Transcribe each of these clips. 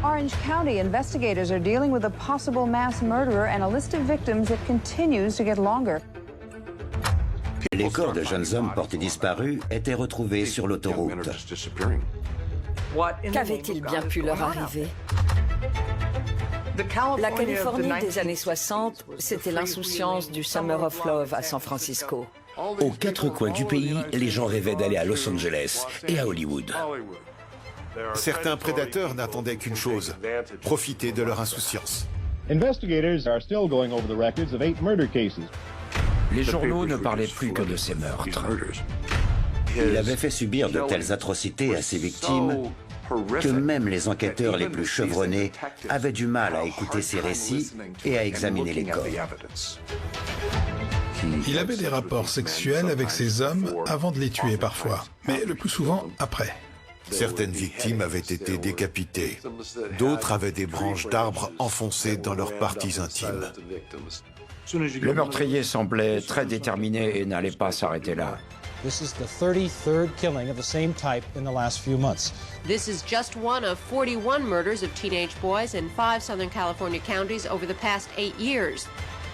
Orange County investigators are dealing with a possible mass murderer and a list of victims that continues to get longer. Les corps de jeunes hommes portés disparus étaient retrouvés sur l'autoroute. Qu'avait-il bien pu leur arriver? La Californie des années 60, c'était l'insouciance du Summer of Love à San Francisco. Aux quatre coins du pays, les gens rêvaient d'aller à Los Angeles et à Hollywood. Certains prédateurs n'attendaient qu'une chose, profiter de leur insouciance. Investigators are still going over the records of 8 murder cases. Les journaux ne parlaient plus que de ces meurtres. Il avait fait subir de telles atrocités à ses victimes que même les enquêteurs les plus chevronnés avaient du mal à écouter ses récits et à examiner les corps. Il avait des rapports sexuels avec ces hommes avant de les tuer parfois, mais le plus souvent après. Certaines victimes avaient été décapitées, d'autres avaient des branches d'arbres enfoncées dans leurs parties intimes. Le meurtrier semblait très déterminé et n'allait pas s'arrêter là. This is the 33rd killing of the same type in the last few months. This is just one of 41 murders of teenage boys in 5 Southern California counties over the past 8 years.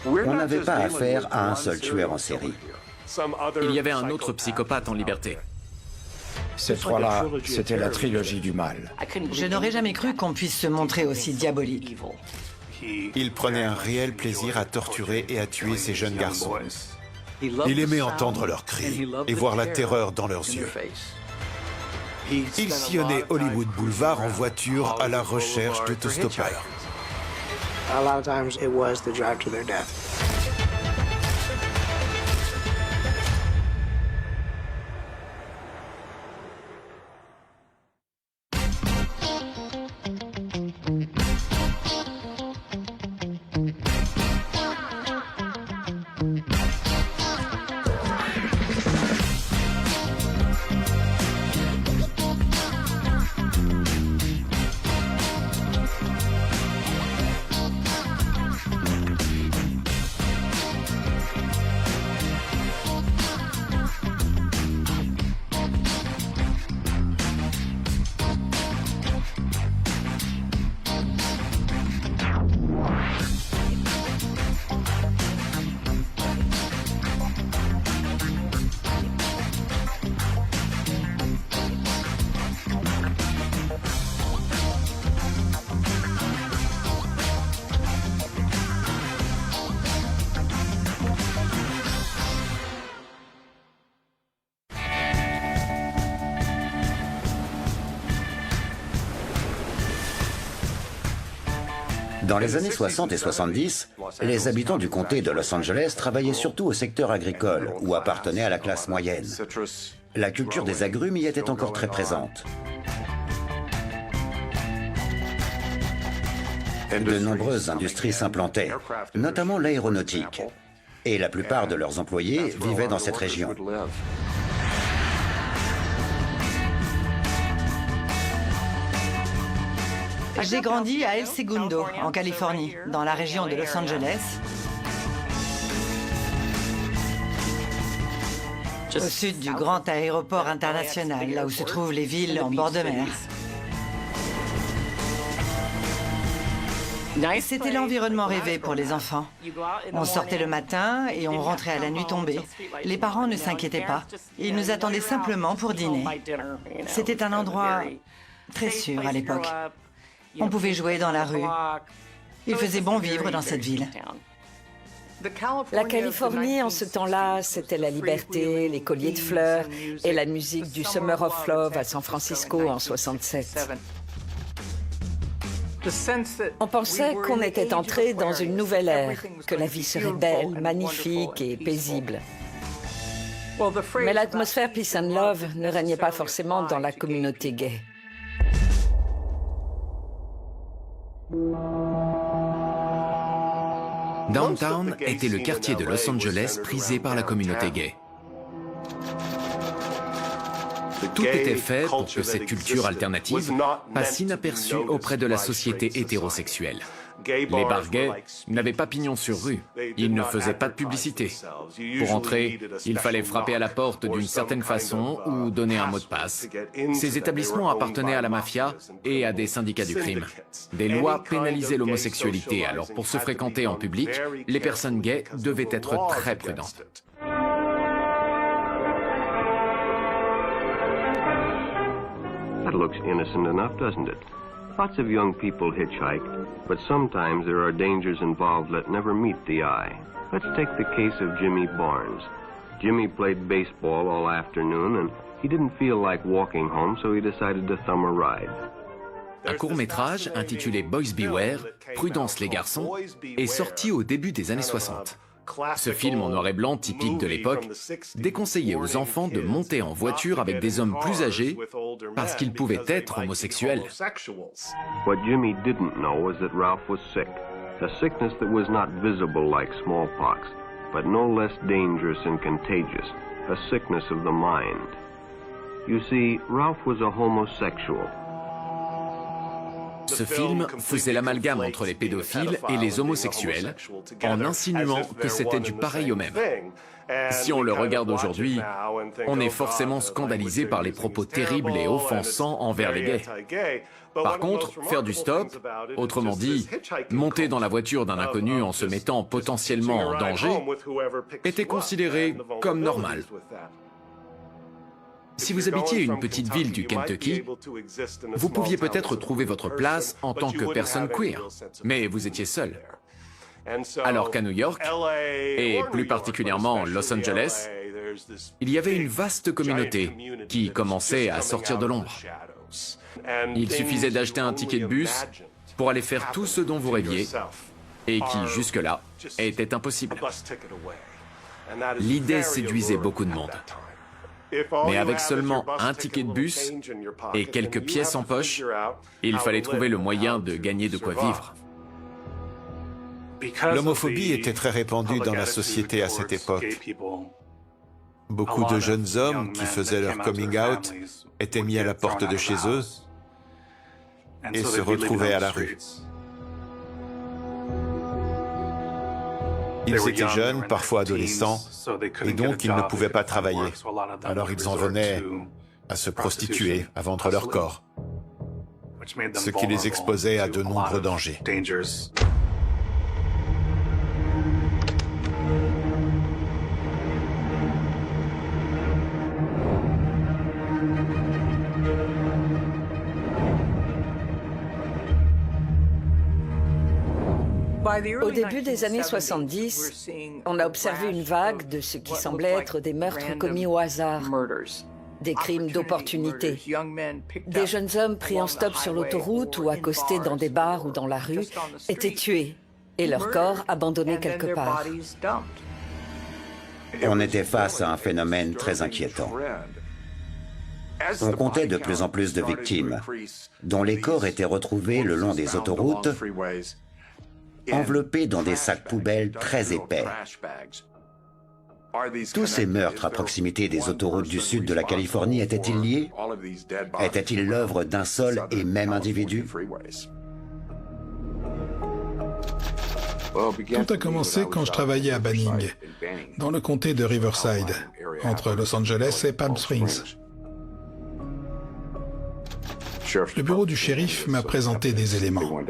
On n'avait pas affaire à un seul tueur en série. Il y avait un autre psychopathe en liberté. Ces trois-là, c'était la trilogie du mal. Je n'aurais jamais cru qu'on puisse se montrer aussi diabolique. Il prenait un réel plaisir à torturer et à tuer ces jeunes garçons. Il aimait entendre leurs cris et voir la terreur dans leurs yeux. Il sillonnait Hollywood Boulevard en voiture à la recherche d'autostoppeurs. A lot of times it was the drive to their death. Dans les années 60 et 70, les habitants du comté de Los Angeles travaillaient surtout au secteur agricole ou appartenaient à la classe moyenne. La culture des agrumes y était encore très présente. De nombreuses industries s'implantaient, notamment l'aéronautique, et la plupart de leurs employés vivaient dans cette région. J'ai grandi à El Segundo, en Californie, dans la région de Los Angeles, au sud du grand aéroport international, là où se trouvent les villes en bord de mer. C'était l'environnement rêvé pour les enfants. On sortait le matin et on rentrait à la nuit tombée. Les parents ne s'inquiétaient pas. Ils nous attendaient simplement pour dîner. C'était un endroit très sûr à l'époque. On pouvait jouer dans la rue. Il faisait bon vivre dans cette ville. La Californie, en ce temps-là, c'était la liberté, les colliers de fleurs et la musique du Summer of Love à San Francisco en 67. On pensait qu'on était entré dans une nouvelle ère, que la vie serait belle, magnifique et paisible. Mais l'atmosphère Peace and Love ne régnait pas forcément dans la communauté gay. Downtown était le quartier de Los Angeles prisé par la communauté gay. Tout était fait pour que cette culture alternative passe inaperçue auprès de la société hétérosexuelle. Les bars gays n'avaient pas pignon sur rue. Ils ne faisaient pas de publicité. Pour entrer, il fallait frapper à la porte d'une certaine façon ou donner un mot de passe. Ces établissements appartenaient à la mafia et à des syndicats du crime. Des lois pénalisaient l'homosexualité, alors pour se fréquenter en public, les personnes gays devaient être très prudentes. That looks innocent enough, doesn't it? Lots of young people hitchhike, but sometimes there are dangers involved that never meet the eye. Let's take the case of Jimmy Barnes. Jimmy played baseball all afternoon and he didn't feel like walking home, so he decided to thumb a ride. Un court-métrage intitulé Boys Beware, Prudence les garçons, est sorti au début des années 60. Ce film en noir et blanc typique de l'époque déconseillait aux enfants de monter en voiture avec des hommes plus âgés parce qu'ils pouvaient être homosexuels. What Jimmy didn't know was that Ralph was sick, a sickness that was not visible like smallpox, but no less dangerous and contagious, a sickness of the mind. You see, Ralph was a homosexual. Ce film faisait l'amalgame entre les pédophiles et les homosexuels en insinuant que c'était du pareil au même. Si on le regarde aujourd'hui, on est forcément scandalisé par les propos terribles et offensants envers les gays. Par contre, faire du stop, autrement dit, monter dans la voiture d'un inconnu en se mettant potentiellement en danger, était considéré comme normal. Si vous habitiez une petite ville du Kentucky, vous pouviez peut-être trouver votre place en tant que personne queer, mais vous étiez seul. Alors qu'à New York, et plus particulièrement Los Angeles, il y avait une vaste communauté qui commençait à sortir de l'ombre. Il suffisait d'acheter un ticket de bus pour aller faire tout ce dont vous rêviez, et qui, jusque-là, était impossible. L'idée séduisait beaucoup de monde. Mais avec seulement un ticket de bus et quelques pièces en poche, il fallait trouver le moyen de gagner de quoi vivre. L'homophobie était très répandue dans la société à cette époque. Beaucoup de jeunes hommes qui faisaient leur coming out étaient mis à la porte de chez eux et se retrouvaient à la rue. Ils étaient jeunes, parfois adolescents, et donc ils ne pouvaient pas travailler. Alors ils en venaient à se prostituer, à vendre leur corps, ce qui les exposait à de nombreux dangers. Au début des années 70, on a observé une vague de ce qui semblait être des meurtres commis au hasard, des crimes d'opportunité. Des jeunes hommes pris en stop sur l'autoroute ou accostés dans des bars ou dans la rue étaient tués et leurs corps abandonnés quelque part. On était face à un phénomène très inquiétant. On comptait de plus en plus de victimes, dont les corps étaient retrouvés le long des autoroutes, enveloppés dans des sacs poubelles très épais. Tous ces meurtres à proximité des autoroutes du sud de la Californie étaient-ils liés? Étaient-ils l'œuvre d'un seul et même individu? Tout a commencé quand je travaillais à Banning, dans le comté de Riverside, entre Los Angeles et Palm Springs. Le bureau du shérif m'a présenté des éléments.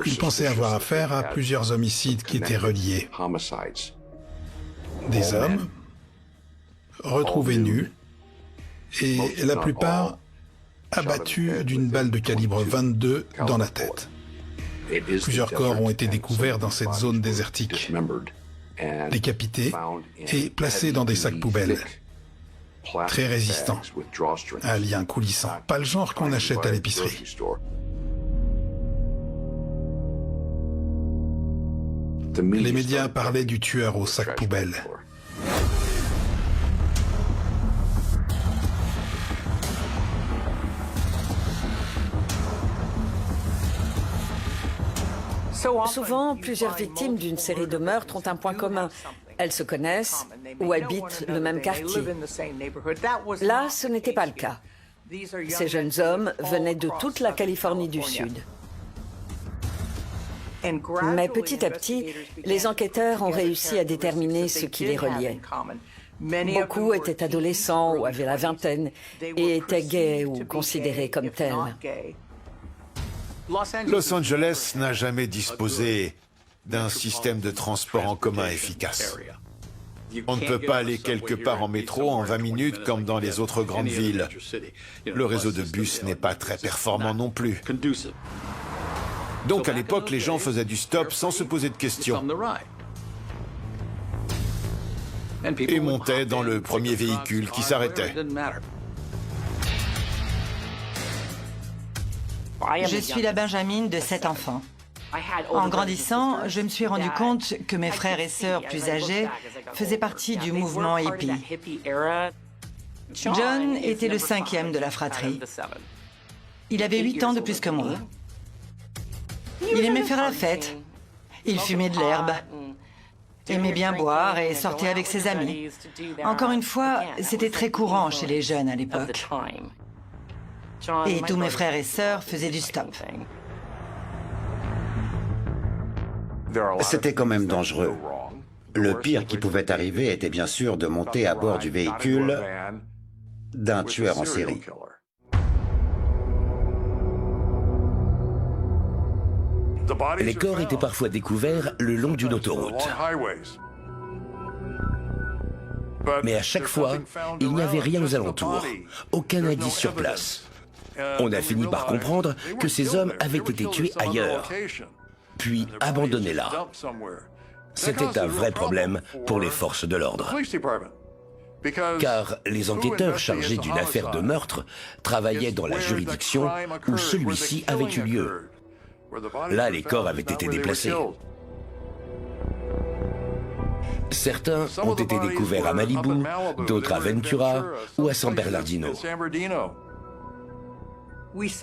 Il pensait avoir affaire à plusieurs homicides qui étaient reliés. Des hommes retrouvés nus et la plupart abattus d'une balle de calibre 22 dans la tête. Plusieurs corps ont été découverts dans cette zone désertique, décapités et placés dans des sacs poubelles. Très résistants, à liens coulissants, pas le genre qu'on achète à l'épicerie. Les médias parlaient du tueur au sac poubelle. Souvent, plusieurs victimes d'une série de meurtres ont un point commun. Elles se connaissent ou habitent le même quartier. Là, ce n'était pas le cas. Ces jeunes hommes venaient de toute la Californie du Sud. Mais petit à petit, les enquêteurs ont réussi à déterminer ce qui les reliait. Beaucoup étaient adolescents ou avaient la vingtaine et étaient gays ou considérés comme tels. Los Angeles n'a jamais disposé d'un système de transport en commun efficace. On ne peut pas aller quelque part en métro en 20 minutes comme dans les autres grandes villes. Le réseau de bus n'est pas très performant non plus. Donc à l'époque, les gens faisaient du stop sans se poser de questions. Et montaient dans le premier véhicule qui s'arrêtait. Je suis la Benjamine de 7 enfants. En grandissant, je me suis rendu compte que mes frères et sœurs plus âgés faisaient partie du mouvement hippie. John était le 5e de la fratrie. Il avait 8 ans de plus que moi. Il aimait faire la fête. Il fumait de l'herbe, aimait bien boire et sortait avec ses amis. Encore une fois, c'était très courant chez les jeunes à l'époque. Et tous mes frères et sœurs faisaient du stop. C'était quand même dangereux. Le pire qui pouvait arriver était bien sûr de monter à bord du véhicule d'un tueur en série. Les corps étaient parfois découverts le long d'une autoroute. Mais à chaque fois, il n'y avait rien aux alentours, aucun indice sur place. On a fini par comprendre que ces hommes avaient été tués ailleurs, puis abandonnés là. C'était un vrai problème pour les forces de l'ordre. Car les enquêteurs chargés d'une affaire de meurtre travaillaient dans la juridiction où celui-ci avait eu lieu. Là, les corps avaient été déplacés. Certains ont été découverts à Malibu, d'autres à Ventura ou à San Bernardino.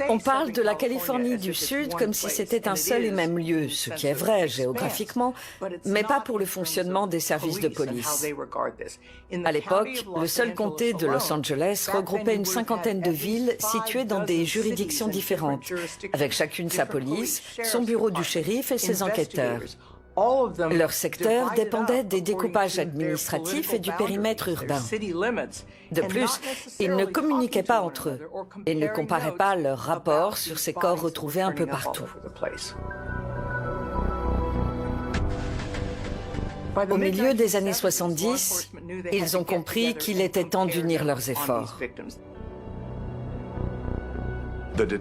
On parle de la Californie du Sud comme si c'était un seul et même lieu, ce qui est vrai géographiquement, mais pas pour le fonctionnement des services de police. À l'époque, le seul comté de Los Angeles regroupait une cinquantaine de villes situées dans des juridictions différentes, avec chacune sa police, son bureau du shérif et ses enquêteurs. Leur secteur dépendait des découpages administratifs et du périmètre urbain. De plus, ils ne communiquaient pas entre eux et ne comparaient pas leurs rapports sur ces corps retrouvés un peu partout. Au milieu des années 70, ils ont compris qu'il était temps d'unir leurs efforts.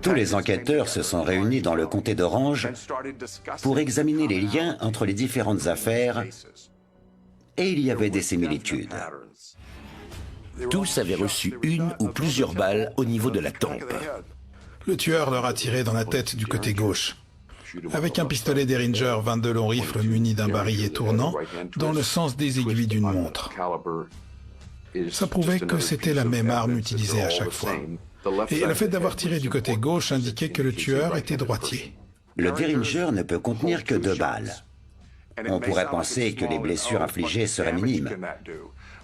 Tous les enquêteurs se sont réunis dans le comté d'Orange pour examiner les liens entre les différentes affaires et il y avait des similitudes. Tous avaient reçu une ou plusieurs balles au niveau de la tempe. Le tueur leur a tiré dans la tête du côté gauche, avec un pistolet Derringer 22 long rifle muni d'un barillet tournant dans le sens des aiguilles d'une montre. Ça prouvait que c'était la même arme utilisée à chaque fois. Et le fait d'avoir tiré du côté gauche indiquait que le tueur était droitier. Le Derringer ne peut contenir que 2 balles. On pourrait penser que les blessures infligées seraient minimes.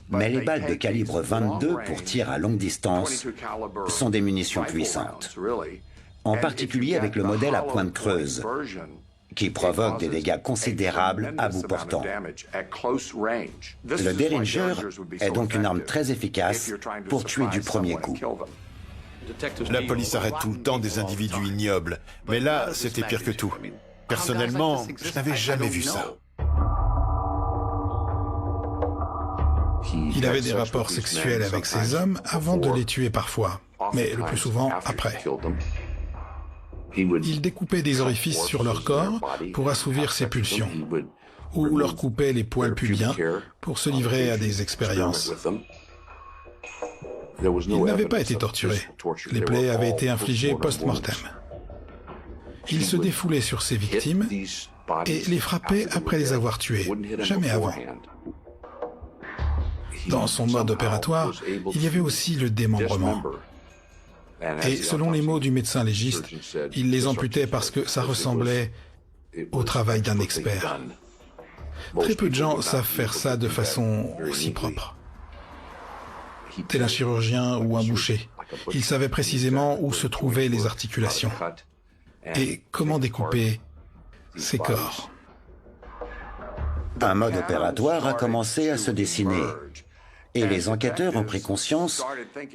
Mais les balles de calibre 22 pour tir à longue distance sont des munitions puissantes. En particulier avec le modèle à pointe creuse, qui provoque des dégâts considérables à bout portant. Le Derringer est donc une arme très efficace pour tuer du premier coup. La police arrête tout le temps des individus ignobles, mais là, c'était pire que tout. Personnellement, je n'avais jamais vu ça. Il avait des rapports sexuels avec ces hommes avant de les tuer parfois, mais le plus souvent après. Il découpait des orifices sur leur corps pour assouvir ses pulsions, ou leur coupait les poils pubiens pour se livrer à des expériences. Il n'avait pas été torturé. Les plaies avaient été infligées post-mortem. Il se défoulait sur ses victimes et les frappait après les avoir tuées, jamais avant. Dans son mode opératoire, il y avait aussi le démembrement. Et selon les mots du médecin légiste, il les amputait parce que ça ressemblait au travail d'un expert. Très peu de gens savent faire ça de façon aussi propre. Tel un chirurgien ou un boucher. Il savait précisément où se trouvaient les articulations et comment découper ces corps. Un mode opératoire a commencé à se dessiner et les enquêteurs ont pris conscience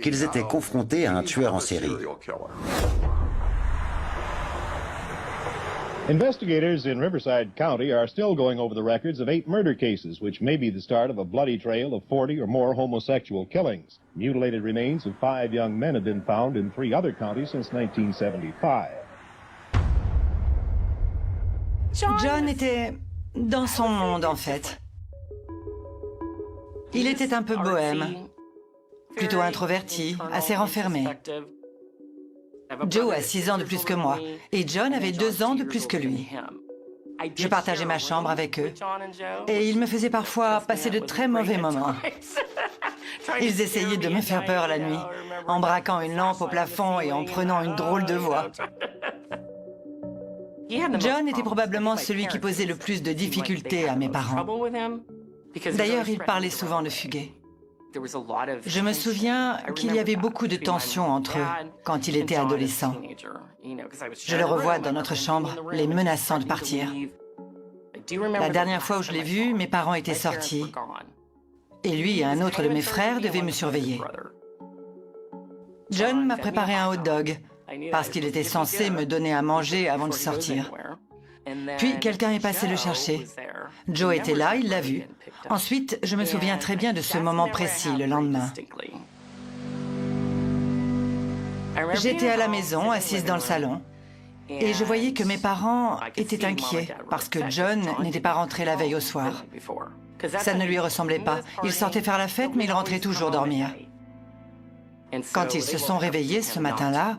qu'ils étaient confrontés à un tueur en série. Investigators in Riverside County are still going over the records of 8 murder cases, which may be the start of a bloody trail of 40 or more homosexual killings. Mutilated remains of 5 young men have been found in 3 other counties since 1975. John était dans son monde, en fait. Il était un peu bohème, plutôt introverti, assez renfermé. Joe a 6 ans de plus que moi, et John avait 2 ans de plus que lui. Je partageais ma chambre avec eux, et ils me faisaient parfois passer de très mauvais moments. Ils essayaient de me faire peur la nuit, en braquant une lampe au plafond et en prenant une drôle de voix. John était probablement celui qui posait le plus de difficultés à mes parents. D'ailleurs, il parlait souvent de fuguer. Je me souviens qu'il y avait beaucoup de tensions entre eux quand il était adolescent. Je le revois dans notre chambre, les menaçant de partir. La dernière fois où je l'ai vu, mes parents étaient sortis. Et lui et un autre de mes frères devaient me surveiller. John m'a préparé un hot dog, parce qu'il était censé me donner à manger avant de sortir. Puis quelqu'un est passé le chercher. Joe était là, il l'a vu. Ensuite, je me souviens très bien de ce moment précis le lendemain. J'étais à la maison, assise dans le salon, et je voyais que mes parents étaient inquiets parce que John n'était pas rentré la veille au soir. Ça ne lui ressemblait pas. Il sortait faire la fête, mais il rentrait toujours dormir. Quand ils se sont réveillés ce matin-là,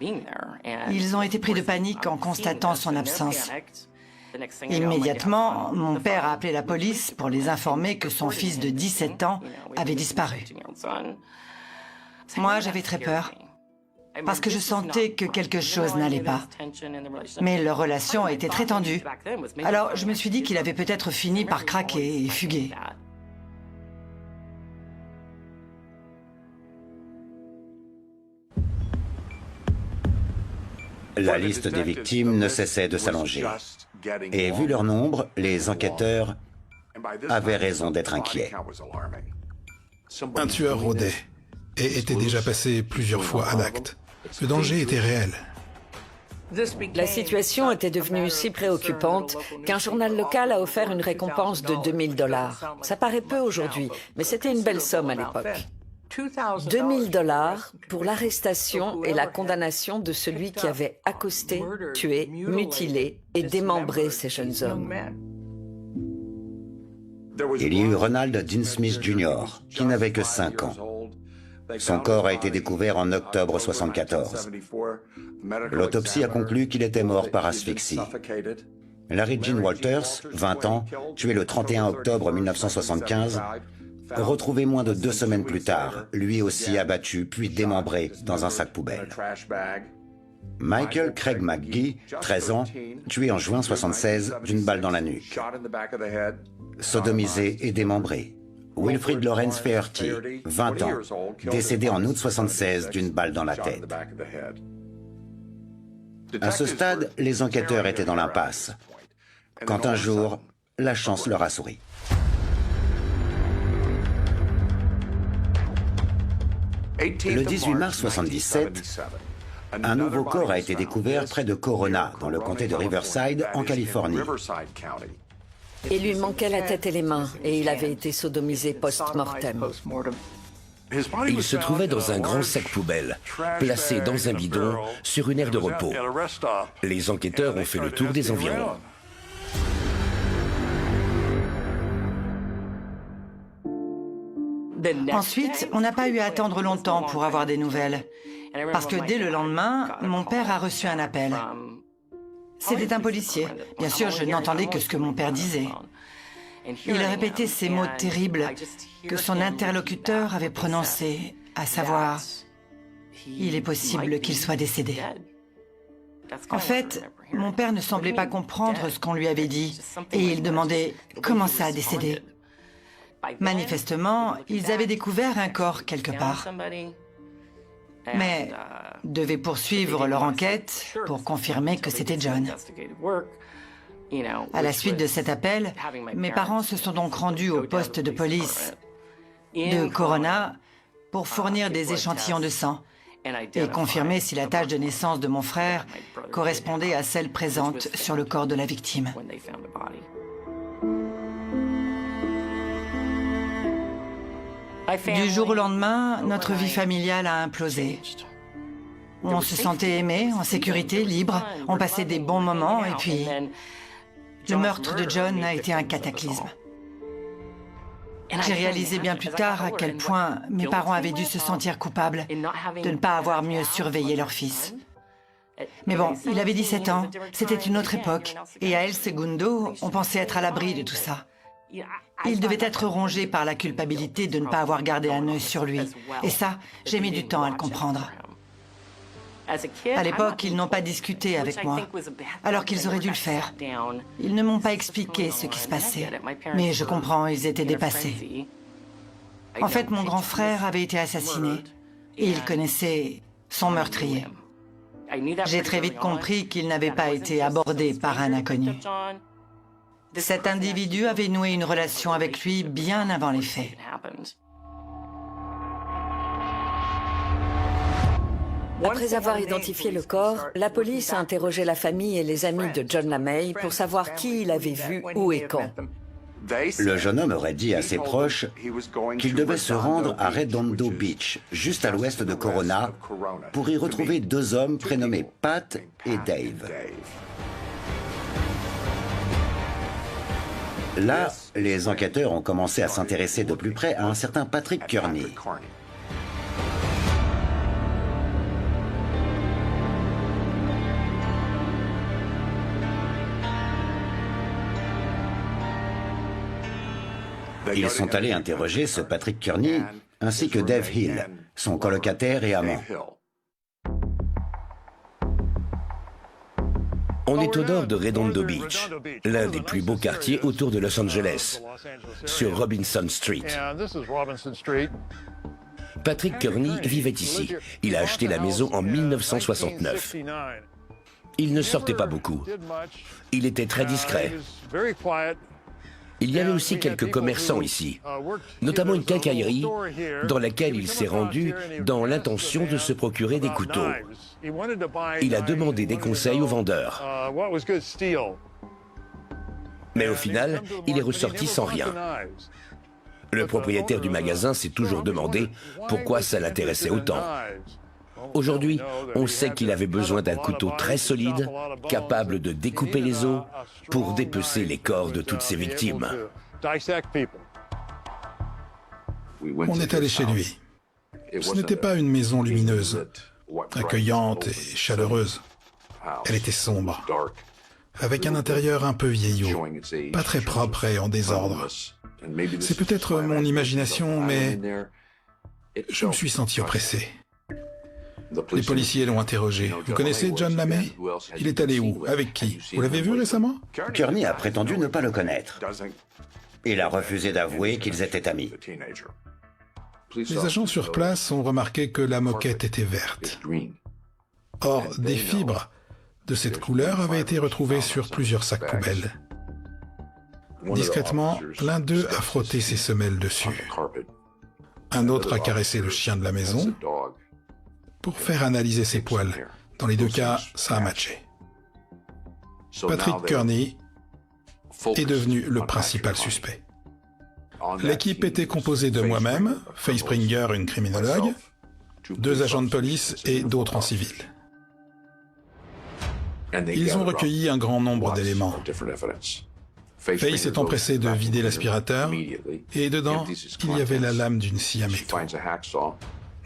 ils ont été pris de panique en constatant son absence. Immédiatement, mon père a appelé la police pour les informer que son fils de 17 ans avait disparu. Moi, j'avais très peur, parce que je sentais que quelque chose n'allait pas. Mais leur relation était très tendue. Alors, je me suis dit qu'il avait peut-être fini par craquer et fuguer. La liste des victimes ne cessait de s'allonger. Et vu leur nombre, les enquêteurs avaient raison d'être inquiets. Un tueur rôdait et était déjà passé plusieurs fois à l'acte. Le danger était réel. La situation était devenue si préoccupante qu'un journal local a offert une récompense de 2000 $. Ça paraît peu aujourd'hui, mais c'était une belle somme à l'époque. 2000 $ pour l'arrestation et la condamnation de celui qui avait accosté, tué, mutilé et démembré ces jeunes hommes. Il y eut Ronald Dean Smith Jr., qui n'avait que 5 ans. Son corps a été découvert en octobre 1974. L'autopsie a conclu qu'il était mort par asphyxie. Larry Gene Walters, 20 ans, tué le 31 octobre 1975, retrouvé moins de 2 semaines plus tard, lui aussi abattu puis démembré dans un sac poubelle. Michael Craig McGee, 13 ans, tué en juin 1976 d'une balle dans la nuque. Sodomisé et démembré. Wilfrid Lawrence Faherty, 20 ans, décédé en août 1976 d'une balle dans la tête. À ce stade, les enquêteurs étaient dans l'impasse, quand un jour, la chance leur a souri. Le 18 mars 1977, un nouveau corps a été découvert près de Corona, dans le comté de Riverside, en Californie. Il lui manquait la tête et les mains, et il avait été sodomisé post-mortem. Il se trouvait dans un grand sac poubelle, placé dans un bidon sur une aire de repos. Les enquêteurs ont fait le tour des environs. Ensuite, on n'a pas eu à attendre longtemps pour avoir des nouvelles, parce que dès le lendemain, mon père a reçu un appel. C'était un policier. Bien sûr, je n'entendais que ce que mon père disait. Il répétait ces mots terribles que son interlocuteur avait prononcés, à savoir « Il est possible qu'il soit décédé ». En fait, mon père ne semblait pas comprendre ce qu'on lui avait dit, et il demandait « Comment ça, décédé ?» Manifestement, ils avaient découvert un corps quelque part, mais devaient poursuivre leur enquête pour confirmer que c'était John. À la suite de cet appel, mes parents se sont donc rendus au poste de police de Corona pour fournir des échantillons de sang et confirmer si la tache de naissance de mon frère correspondait à celle présente sur le corps de la victime. Du jour au lendemain, notre vie familiale a implosé. On se sentait aimé, en sécurité, libre, on passait des bons moments et puis le meurtre de John a été un cataclysme. J'ai réalisé bien plus tard à quel point mes parents avaient dû se sentir coupables de ne pas avoir mieux surveillé leur fils. Mais bon, il avait 17 ans, c'était une autre époque, et à El Segundo, on pensait être à l'abri de tout ça. Il devait être rongé par la culpabilité de ne pas avoir gardé un œil sur lui, et ça, j'ai mis du temps à le comprendre. À l'époque, ils n'ont pas discuté avec moi, alors qu'ils auraient dû le faire. Ils ne m'ont pas expliqué ce qui se passait, mais je comprends, ils étaient dépassés. En fait, mon grand frère avait été assassiné, et il connaissait son meurtrier. J'ai très vite compris qu'il n'avait pas été abordé par un inconnu. Cet individu avait noué une relation avec lui bien avant les faits. Après avoir identifié le corps, la police a interrogé la famille et les amis de John LaMay pour savoir qui il avait vu, où et quand. Le jeune homme aurait dit à ses proches qu'il devait se rendre à Redondo Beach, juste à l'ouest de Corona, pour y retrouver deux hommes prénommés Pat et Dave. Là, les enquêteurs ont commencé à s'intéresser de plus près à un certain Patrick Kearney. Ils sont allés interroger ce Patrick Kearney ainsi que Dave Hill, son colocataire et amant. On est au nord de Redondo Beach, l'un des plus beaux quartiers autour de Los Angeles, sur Robinson Street. Patrick Kearney vivait ici. Il a acheté la maison en 1969. Il ne sortait pas beaucoup. Il était très discret. Il y avait aussi quelques commerçants ici, notamment une quincaillerie dans laquelle il s'est rendu dans l'intention de se procurer des couteaux. Il a demandé des conseils aux vendeurs. Mais au final, il est ressorti sans rien. Le propriétaire du magasin s'est toujours demandé pourquoi ça l'intéressait autant. Aujourd'hui, on sait qu'il avait besoin d'un couteau très solide, capable de découper les os pour dépecer les corps de toutes ses victimes. On est allé chez lui. Ce n'était pas une maison lumineuse, accueillante et chaleureuse. Elle était sombre, avec un intérieur un peu vieillot, pas très propre et en désordre. C'est peut-être mon imagination, mais je me suis senti oppressé. Les policiers l'ont interrogé. Vous connaissez John LaMay? Il est allé où? Avec qui? Vous l'avez vu récemment? Kearney a prétendu ne pas le connaître. Il a refusé d'avouer qu'ils étaient amis. Les agents sur place ont remarqué que la moquette était verte. Or, des fibres de cette couleur avaient été retrouvées sur plusieurs sacs poubelles. Discrètement, l'un d'eux a frotté ses semelles dessus. Un autre a caressé le chien de la maison pour faire analyser ses poils. Dans les deux cas, ça a matché. Patrick Kearney est devenu le principal suspect. L'équipe était composée de moi-même, Faye Springer, une criminologue, 2 agents de police et d'autres en civil. Ils ont recueilli un grand nombre d'éléments. Faye s'est empressé de vider l'aspirateur et dedans, il y avait la lame d'une scie à métaux.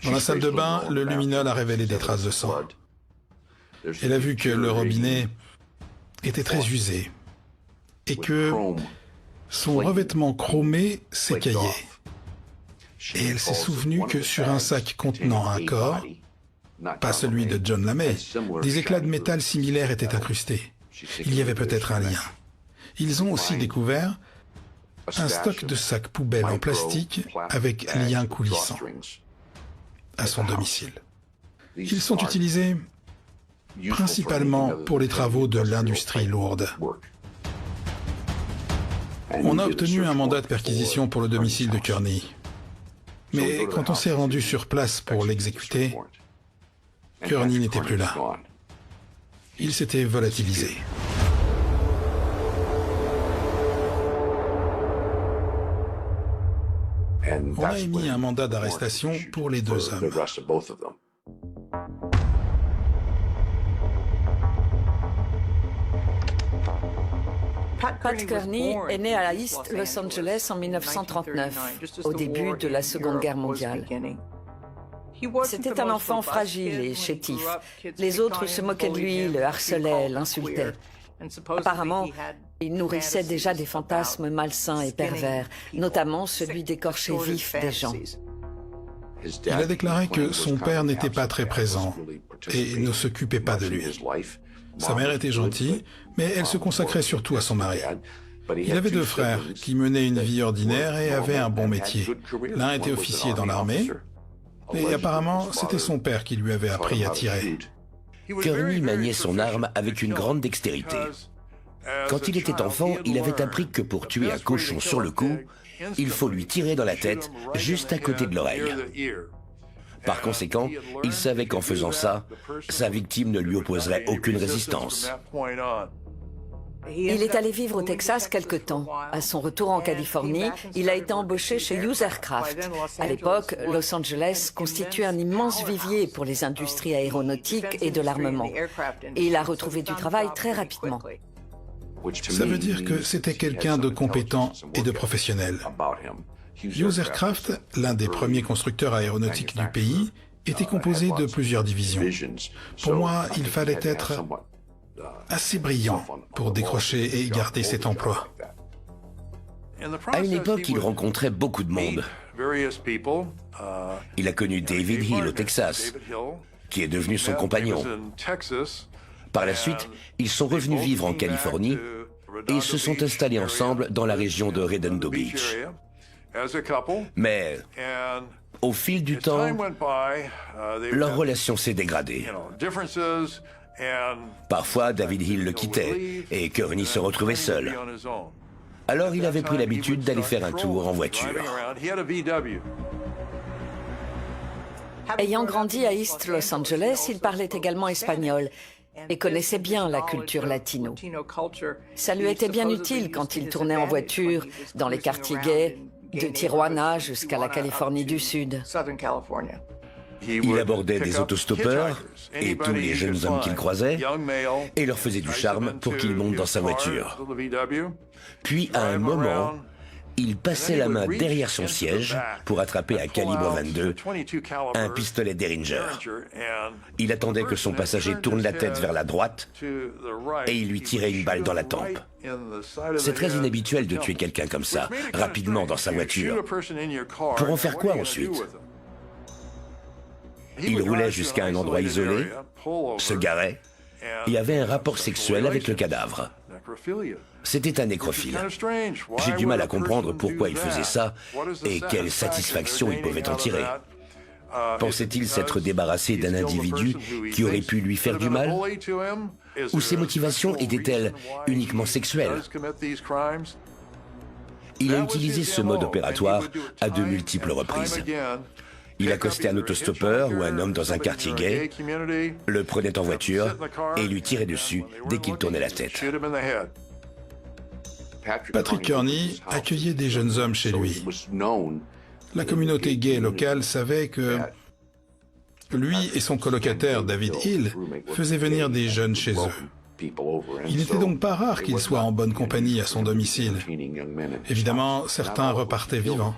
Dans la salle de bain, le luminol a révélé des traces de sang. Elle a vu que le robinet était très usé et que son revêtement chromé s'écaillait. Et elle s'est souvenue que sur un sac contenant un corps, pas celui de John LaMay, des éclats de métal similaires étaient incrustés. Il y avait peut-être un lien. Ils ont aussi découvert un stock de sacs poubelles en plastique avec liens coulissants à son domicile. Ils sont utilisés principalement pour les travaux de l'industrie lourde. On a obtenu un mandat de perquisition pour le domicile de Kearney. Mais quand on s'est rendu sur place pour l'exécuter, Kearney n'était plus là. Il s'était volatilisé. On a émis un mandat d'arrestation pour les deux hommes. Pat Kearney est né à East Los Angeles en 1939, au début de la Seconde Guerre mondiale. C'était un enfant fragile et chétif. Les autres se moquaient de lui, le harcelaient, l'insultaient. Apparemment, il nourrissait déjà des fantasmes malsains et pervers, notamment celui d'écorcher vif des gens. Il a déclaré que son père n'était pas très présent et ne s'occupait pas de lui. Sa mère était gentille, mais elle se consacrait surtout à son mari. Il avait deux frères qui menaient une vie ordinaire et avaient un bon métier. L'un était officier dans l'armée, et apparemment, c'était son père qui lui avait appris à tirer. Kearney maniait son arme avec une grande dextérité. Quand il était enfant, il avait appris que pour tuer un cochon sur le coup, il faut lui tirer dans la tête, juste à côté de l'oreille. Par conséquent, il savait qu'en faisant ça, sa victime ne lui opposerait aucune résistance. Il est allé vivre au Texas quelque temps. À son retour en Californie, il a été embauché chez Hughes Aircraft. À l'époque, Los Angeles constituait un immense vivier pour les industries aéronautiques et de l'armement. Et il a retrouvé du travail très rapidement. Ça veut dire que c'était quelqu'un de compétent et de professionnel. Hughes Aircraft, l'un des premiers constructeurs aéronautiques du pays, était composé de plusieurs divisions. Pour moi, il fallait être assez brillant pour décrocher et garder cet emploi. À une époque, il rencontrait beaucoup de monde. Il a connu David Hill au Texas, qui est devenu son compagnon. Par la suite, ils sont revenus vivre en Californie et se sont installés ensemble dans la région de Redondo Beach. Mais au fil du temps, leur relation s'est dégradée. Parfois, David Hill le quittait et Kearney se retrouvait seul. Alors il avait pris l'habitude d'aller faire un tour en voiture. Ayant grandi à East Los Angeles, il parlait également espagnol et connaissait bien la culture latino. Ça lui était bien utile quand il tournait en voiture dans les quartiers gays, de Tijuana jusqu'à la Californie du Sud. Il abordait des autostoppeurs et tous les jeunes hommes qu'il croisait et leur faisait du charme pour qu'ils montent dans sa voiture. Puis, à un moment, il passait la main derrière son siège pour attraper à calibre 22 un pistolet Derringer. Il attendait que son passager tourne la tête vers la droite et il lui tirait une balle dans la tempe. C'est très inhabituel de tuer quelqu'un comme ça, rapidement dans sa voiture. Pour en faire quoi ensuite ? Il roulait jusqu'à un endroit isolé, se garait et avait un rapport sexuel avec le cadavre. C'était un nécrophile. J'ai du mal à comprendre pourquoi il faisait ça et quelle satisfaction il pouvait en tirer. Pensait-il s'être débarrassé d'un individu qui aurait pu lui faire du mal ? Ou ses motivations étaient-elles uniquement sexuelles ? Il a utilisé ce mode opératoire à de multiples reprises. Il accostait un autostoppeur ou un homme dans un quartier gay, le prenait en voiture et lui tirait dessus dès qu'il tournait la tête. Patrick Kearney accueillait des jeunes hommes chez lui. La communauté gay locale savait que lui et son colocataire David Hill faisaient venir des jeunes chez eux. Il n'était donc pas rare qu'il soit en bonne compagnie à son domicile. Évidemment, certains repartaient vivants.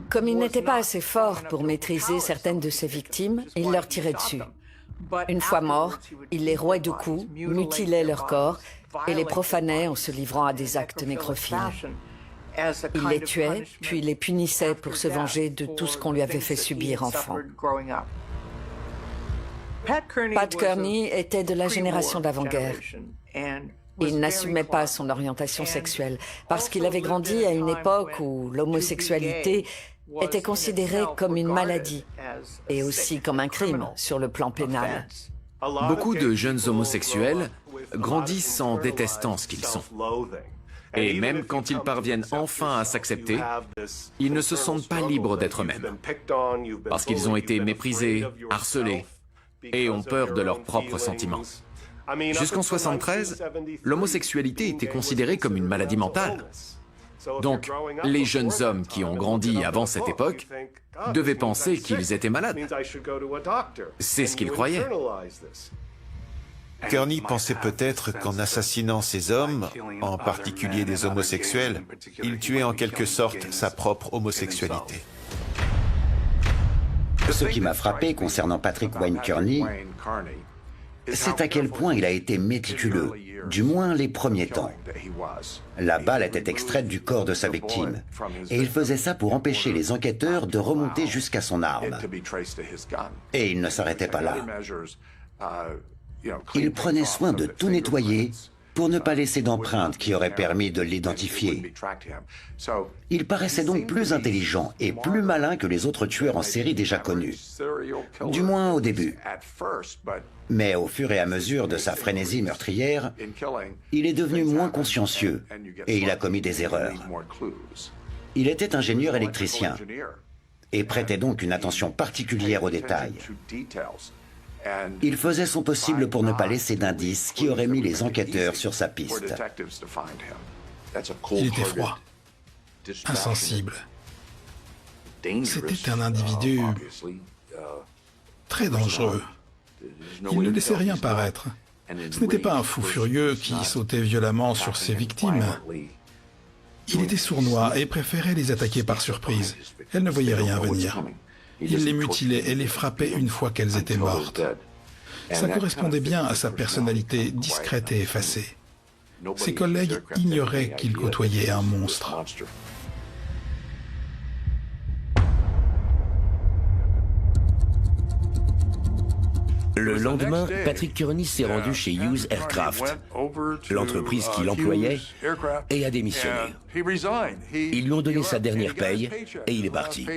Comme il n'était pas assez fort pour maîtriser certaines de ses victimes, il leur tirait dessus. Une fois morts, il les rouait de coups, mutilait leur corps et les profanait en se livrant à des actes nécrophiles. Il les tuait, puis les punissait pour se venger de tout ce qu'on lui avait fait subir enfant. Pat Kearney était de la génération d'avant-guerre. Il n'assumait pas son orientation sexuelle parce qu'il avait grandi à une époque où l'homosexualité était considérée comme une maladie et aussi comme un crime sur le plan pénal. Beaucoup de jeunes homosexuels grandissent en détestant ce qu'ils sont. Et même quand ils parviennent enfin à s'accepter, ils ne se sentent pas libres d'être eux-mêmes, parce qu'ils ont été méprisés, harcelés, et ont peur de leurs propres sentiments. Jusqu'en 1973, l'homosexualité était considérée comme une maladie mentale. Donc, les jeunes hommes qui ont grandi avant cette époque devaient penser qu'ils étaient malades. C'est ce qu'ils croyaient. Kearney pensait peut-être qu'en assassinant ces hommes, en particulier des homosexuels, il tuait en quelque sorte sa propre homosexualité. Ce qui m'a frappé concernant Patrick Wayne Kearney, c'est à quel point il a été méticuleux, du moins les premiers temps. La balle était extraite du corps de sa victime, et il faisait ça pour empêcher les enquêteurs de remonter jusqu'à son arme. Et il ne s'arrêtait pas là. Il prenait soin de tout nettoyer pour ne pas laisser d'empreintes qui auraient permis de l'identifier. Il paraissait donc plus intelligent et plus malin que les autres tueurs en série déjà connus, du moins au début. Mais au fur et à mesure de sa frénésie meurtrière, il est devenu moins consciencieux et il a commis des erreurs. Il était ingénieur électricien et prêtait donc une attention particulière aux détails. Il faisait son possible pour ne pas laisser d'indices qui auraient mis les enquêteurs sur sa piste. Il était froid, insensible. C'était un individu très dangereux. Il ne laissait rien paraître. Ce n'était pas un fou furieux qui sautait violemment sur ses victimes. Il était sournois et préférait les attaquer par surprise. Elles ne voyaient rien venir. Il les mutilait et les frappait une fois qu'elles étaient mortes. Ça correspondait bien à sa personnalité discrète et effacée. Ses collègues ignoraient qu'il côtoyait un monstre. Le lendemain, Patrick Kearney s'est rendu chez Hughes Aircraft, l'entreprise qui l'employait, et a démissionné. Ils lui ont donné sa dernière paye et il est parti.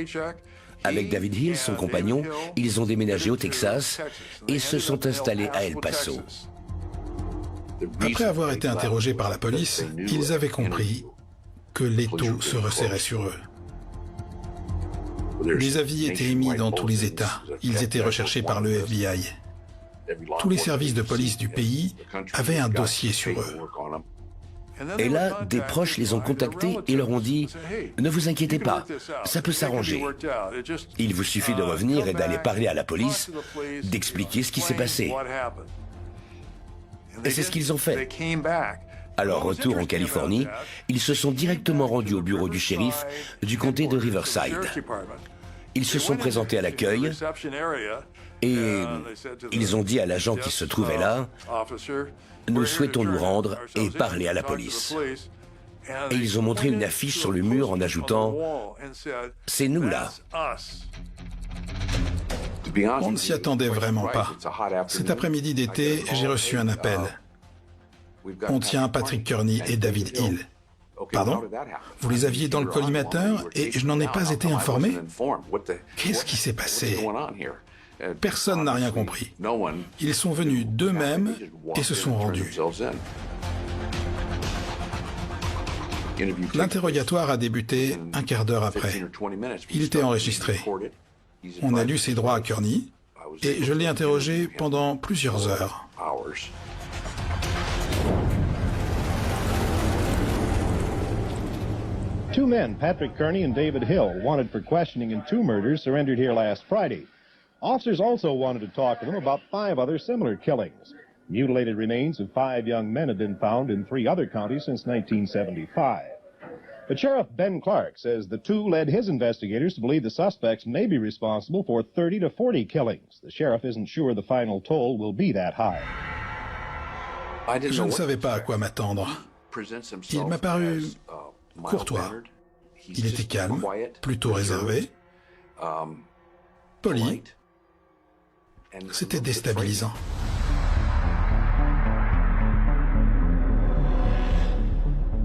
Avec David Hill, son compagnon, ils ont déménagé au Texas et se sont installés à El Paso. Après avoir été interrogés par la police, ils avaient compris que l'étau se resserrait sur eux. Des avis étaient émis dans tous les États. Ils étaient recherchés par le FBI. Tous les services de police du pays avaient un dossier sur eux. Et là, des proches les ont contactés et leur ont dit « Ne vous inquiétez pas, ça peut s'arranger. Il vous suffit de revenir et d'aller parler à la police, d'expliquer ce qui s'est passé. » Et c'est ce qu'ils ont fait. À leur retour en Californie, ils se sont directement rendus au bureau du shérif du comté de Riverside. Ils se sont présentés à l'accueil et ils ont dit à l'agent qui se trouvait là « Nous souhaitons nous rendre et parler à la police. » Et ils ont montré une affiche sur le mur en ajoutant « C'est nous là. » On ne s'y attendait vraiment pas. Cet après-midi d'été, j'ai reçu un appel. On tient Patrick Kearney et David Hill. Pardon? Vous les aviez dans le collimateur et je n'en ai pas été informé? Qu'est-ce qui s'est passé? Personne n'a rien compris. Ils sont venus d'eux-mêmes et se sont rendus. L'interrogatoire a débuté un quart d'heure après. Il était enregistré. On a lu ses droits à Kearney et je l'ai interrogé pendant plusieurs heures. Two men, Patrick Kearney and David Hill, wanted for questioning in 2 murders, surrendered here last Friday. Officers also wanted to talk to them about 5 other similar killings. Mutilated remains of 5 young men have been found in 3 other counties since 1975. But Sheriff Ben Clark says the 2 led his investigators to believe the suspects may be responsible for 30 to 40 killings. The sheriff isn't sure the final toll will be that high. Je ne savais pas à quoi m'attendre. Il m'a paru courtois. Il était calme, plutôt réservé, poli. C'était déstabilisant.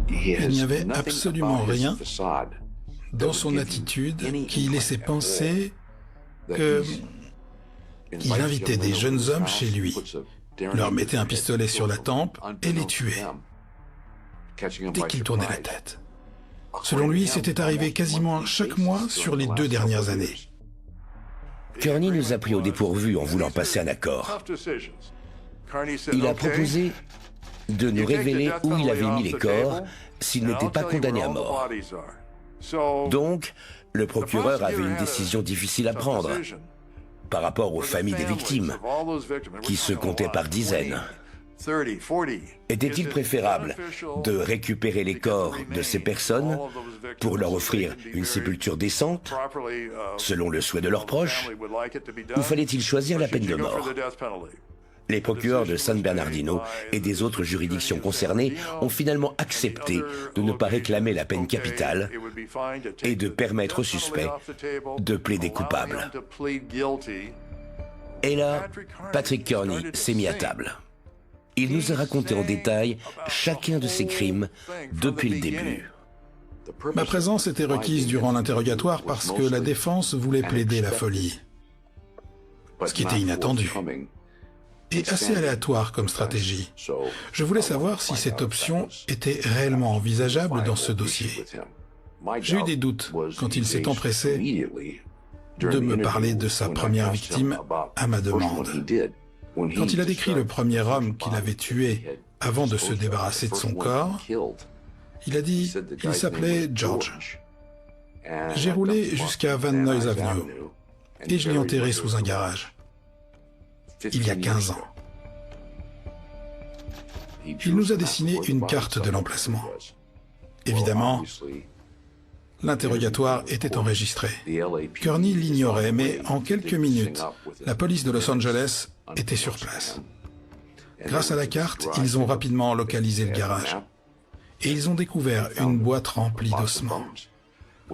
Il n'y avait absolument rien dans son attitude qui laissait penser qu'il invitait des jeunes hommes chez lui leur mettait un pistolet sur la tempe et les tuait dès qu'ils tournaient la tête. Selon lui, c'était arrivé quasiment chaque mois sur les 2 dernières années. Kearney nous a pris au dépourvu en voulant passer un accord. Il a proposé de nous révéler où il avait mis les corps s'ils n'étaient pas condamnés à mort. Donc, le procureur avait une décision difficile à prendre par rapport aux familles des victimes, qui se comptaient par dizaines. Était-il préférable de récupérer les corps de ces personnes pour leur offrir une sépulture décente, selon le souhait de leurs proches, ou fallait-il choisir la peine de mort? Les procureurs de San Bernardino et des autres juridictions concernées ont finalement accepté de ne pas réclamer la peine capitale et de permettre aux suspects de plaider coupable. Et là, Patrick Kearney s'est mis à table. Il nous a raconté en détail chacun de ses crimes depuis le début. Ma présence était requise durant l'interrogatoire parce que la défense voulait plaider la folie, ce qui était inattendu et assez aléatoire comme stratégie. Je voulais savoir si cette option était réellement envisageable dans ce dossier. J'ai eu des doutes quand il s'est empressé de me parler de sa première victime à ma demande. Quand il a décrit le premier homme qu'il avait tué avant de se débarrasser de son corps, il a dit qu'il s'appelait George. J'ai roulé jusqu'à Van Nuys Avenue et je l'ai enterré sous un garage. Il y a 15 ans. Il nous a dessiné une carte de l'emplacement. Évidemment, l'interrogatoire était enregistré. Kearney l'ignorait, mais en quelques minutes, la police de Los Angeles était sur place. Grâce à la carte, ils ont rapidement localisé le garage. Et ils ont découvert une boîte remplie d'ossements.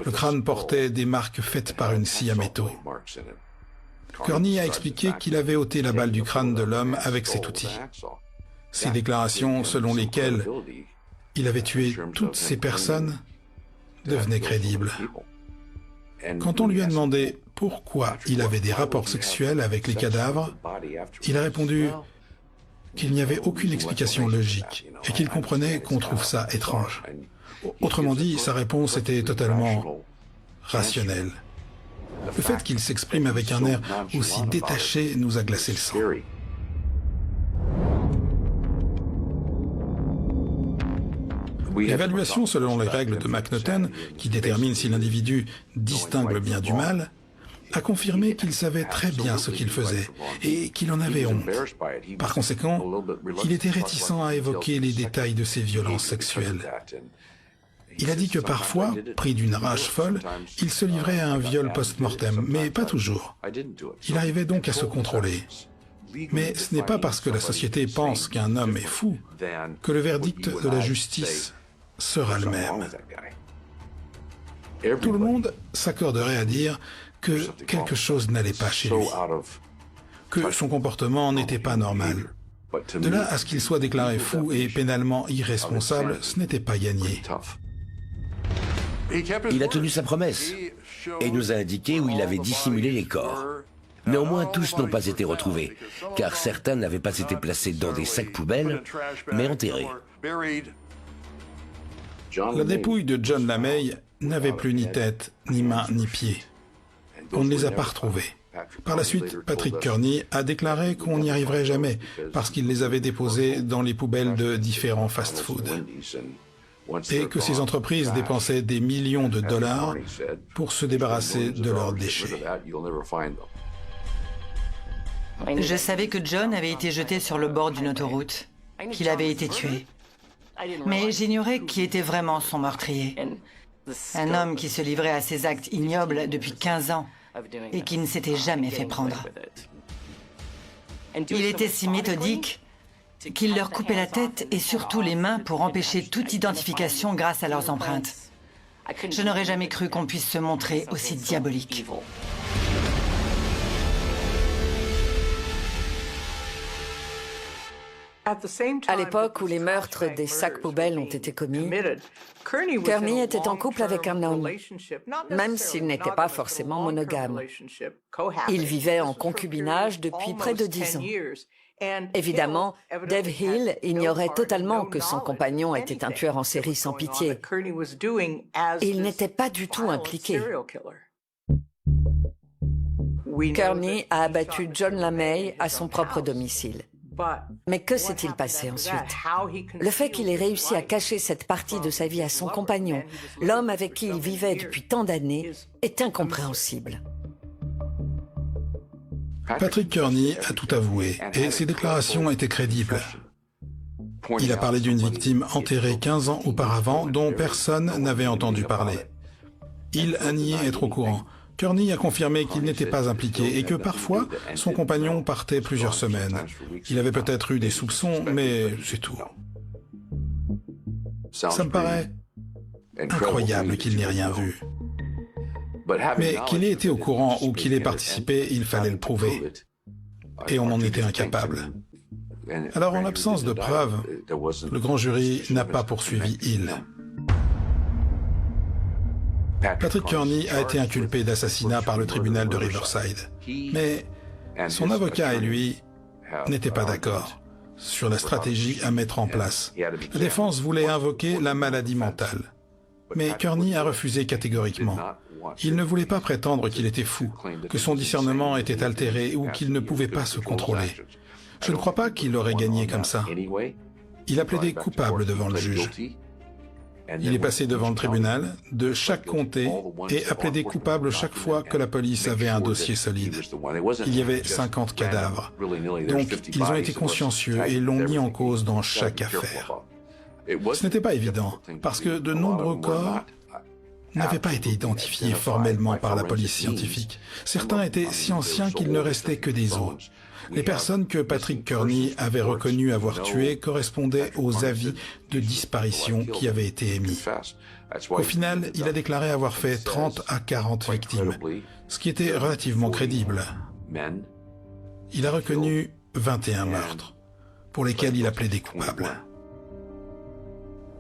Le crâne portait des marques faites par une scie à métaux. Kearney a expliqué qu'il avait ôté la balle du crâne de l'homme avec cet outil. Ces déclarations selon lesquelles il avait tué toutes ces personnes devenaient crédibles. Quand on lui a demandé pourquoi il avait des rapports sexuels avec les cadavres, il a répondu qu'il n'y avait aucune explication logique et qu'il comprenait qu'on trouve ça étrange. Autrement dit, sa réponse était totalement rationnelle. Le fait qu'il s'exprime avec un air aussi détaché nous a glacé le sang. L'évaluation selon les règles de McNaughton, qui détermine si l'individu distingue le bien du mal, a confirmé qu'il savait très bien ce qu'il faisait et qu'il en avait honte. Par conséquent, il était réticent à évoquer les détails de ses violences sexuelles. Il a dit que parfois, pris d'une rage folle, il se livrait à un viol post-mortem, mais pas toujours. Il arrivait donc à se contrôler. Mais ce n'est pas parce que la société pense qu'un homme est fou que le verdict de la justice sera le même. Tout le monde s'accorderait à dire que quelque chose n'allait pas chez lui, que son comportement n'était pas normal. De là à ce qu'il soit déclaré fou et pénalement irresponsable, ce n'était pas gagné. Il a tenu sa promesse et nous a indiqué où il avait dissimulé les corps. Néanmoins, tous n'ont pas été retrouvés, car certains n'avaient pas été placés dans des sacs poubelles, mais enterrés. La dépouille de John LaMay n'avait plus ni tête, ni main, ni pied. On ne les a pas retrouvés. Par la suite, Patrick Kearney a déclaré qu'on n'y arriverait jamais, parce qu'il les avait déposés dans les poubelles de différents fast-food. Et que ces entreprises dépensaient des millions de dollars pour se débarrasser de leurs déchets. Je savais que John avait été jeté sur le bord d'une autoroute, qu'il avait été tué. Mais j'ignorais qui était vraiment son meurtrier. Un homme qui se livrait à ces actes ignobles depuis 15 ans et qui ne s'était jamais fait prendre. Il était si méthodique qu'il leur coupait la tête et surtout les mains pour empêcher toute identification grâce à leurs empreintes. Je n'aurais jamais cru qu'on puisse se montrer aussi diabolique. À l'époque où les meurtres des sacs poubelles ont été commis, Kearney était en couple avec un homme, même s'il n'était pas forcément monogame. Ils vivaient en concubinage depuis près de 10 ans. Évidemment, Dave Hill ignorait totalement que son compagnon était un tueur en série sans pitié. Il n'était pas du tout impliqué. Kearney a abattu John LaMay à son propre domicile. Mais que s'est-il passé ensuite? Le fait qu'il ait réussi à cacher cette partie de sa vie à son compagnon, l'homme avec qui il vivait depuis tant d'années, est incompréhensible. Patrick Kearney a tout avoué, et ses déclarations étaient crédibles. Il a parlé d'une victime enterrée 15 ans auparavant dont personne n'avait entendu parler. Il a nié être au courant. Kearney a confirmé qu'il n'était pas impliqué et que parfois, son compagnon partait plusieurs semaines. Il avait peut-être eu des soupçons, mais c'est tout. Ça me paraît incroyable qu'il n'ait rien vu. Mais qu'il ait été au courant ou qu'il ait participé, il fallait le prouver. Et on en était incapable. Alors, en l'absence de preuves, le grand jury n'a pas poursuivi Hill. Patrick Kearney a été inculpé d'assassinat par le tribunal de Riverside. Mais son avocat et lui n'étaient pas d'accord sur la stratégie à mettre en place. La défense voulait invoquer la maladie mentale. Mais Kearney a refusé catégoriquement. Il ne voulait pas prétendre qu'il était fou, que son discernement était altéré ou qu'il ne pouvait pas se contrôler. Je ne crois pas qu'il aurait gagné comme ça. Il a plaidé coupable devant le juge. Il est passé devant le tribunal de chaque comté et a plaidé coupable chaque fois que la police avait un dossier solide. Il y avait 50 cadavres. Donc, ils ont été consciencieux et l'ont mis en cause dans chaque affaire. Ce n'était pas évident, parce que de nombreux corps n'avaient pas été identifiés formellement par la police scientifique. Certains étaient si anciens qu'il ne restait que des os. Les personnes que Patrick Kearney avait reconnues avoir tuées correspondaient aux avis de disparition qui avaient été émis. Au final, il a déclaré avoir fait 30 à 40 victimes, ce qui était relativement crédible. Il a reconnu 21 meurtres, pour lesquels il a plaidé coupable.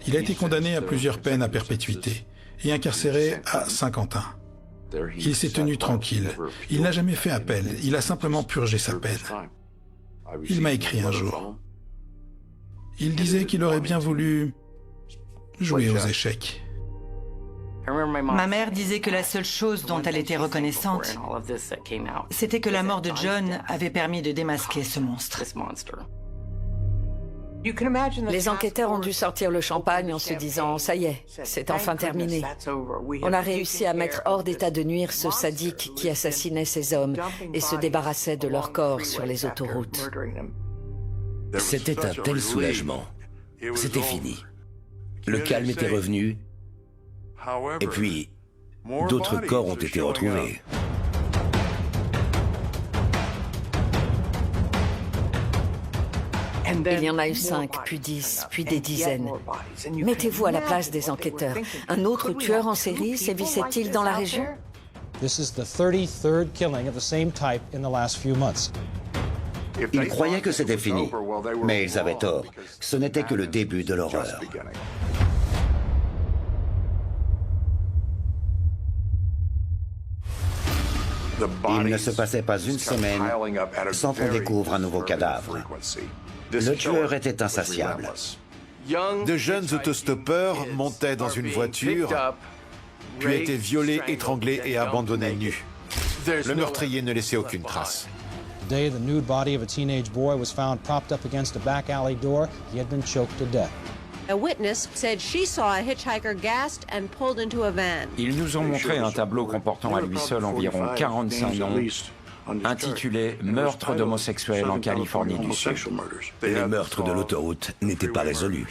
Il a été condamné à plusieurs peines à perpétuité et incarcéré à Saint-Quentin. Il s'est tenu tranquille. Il n'a jamais fait appel. Il a simplement purgé sa peine. Il m'a écrit un jour. Il disait qu'il aurait bien voulu jouer aux échecs. Ma mère disait que la seule chose dont elle était reconnaissante, c'était que la mort de John avait permis de démasquer ce monstre. Les enquêteurs ont dû sortir le champagne en se disant « ça y est, c'est enfin terminé ». On a réussi à mettre hors d'état de nuire ce sadique qui assassinait ces hommes et se débarrassait de leurs corps sur les autoroutes. C'était un tel soulagement. C'était fini. Le calme était revenu, et puis d'autres corps ont été retrouvés. Il y en a eu 5, puis 10, puis des dizaines. Mettez-vous à la place des enquêteurs. Un autre tueur en série sévissait-il dans la région? This is the 33rd killing of the same type in the last few months. Ils croyaient que c'était fini, mais ils avaient tort. Ce n'était que le début de l'horreur. Il ne se passait pas une semaine sans qu'on découvre un nouveau cadavre. Le tueur était insatiable. De jeunes autostoppeurs montaient dans une voiture, puis étaient violés, étranglés et abandonnés nus. Le meurtrier ne laissait aucune trace. Today, the nude body of a teenage boy was found propped up against a back alley door. He had been choked to death. A witness said she saw a hitchhiker gassed and pulled into a van. Ils nous ont montré un tableau comportant à lui seul environ 45 noms, intitulé « Meurtre d'homosexuels en Californie du Sud ». Les meurtres de l'autoroute n'étaient pas résolus.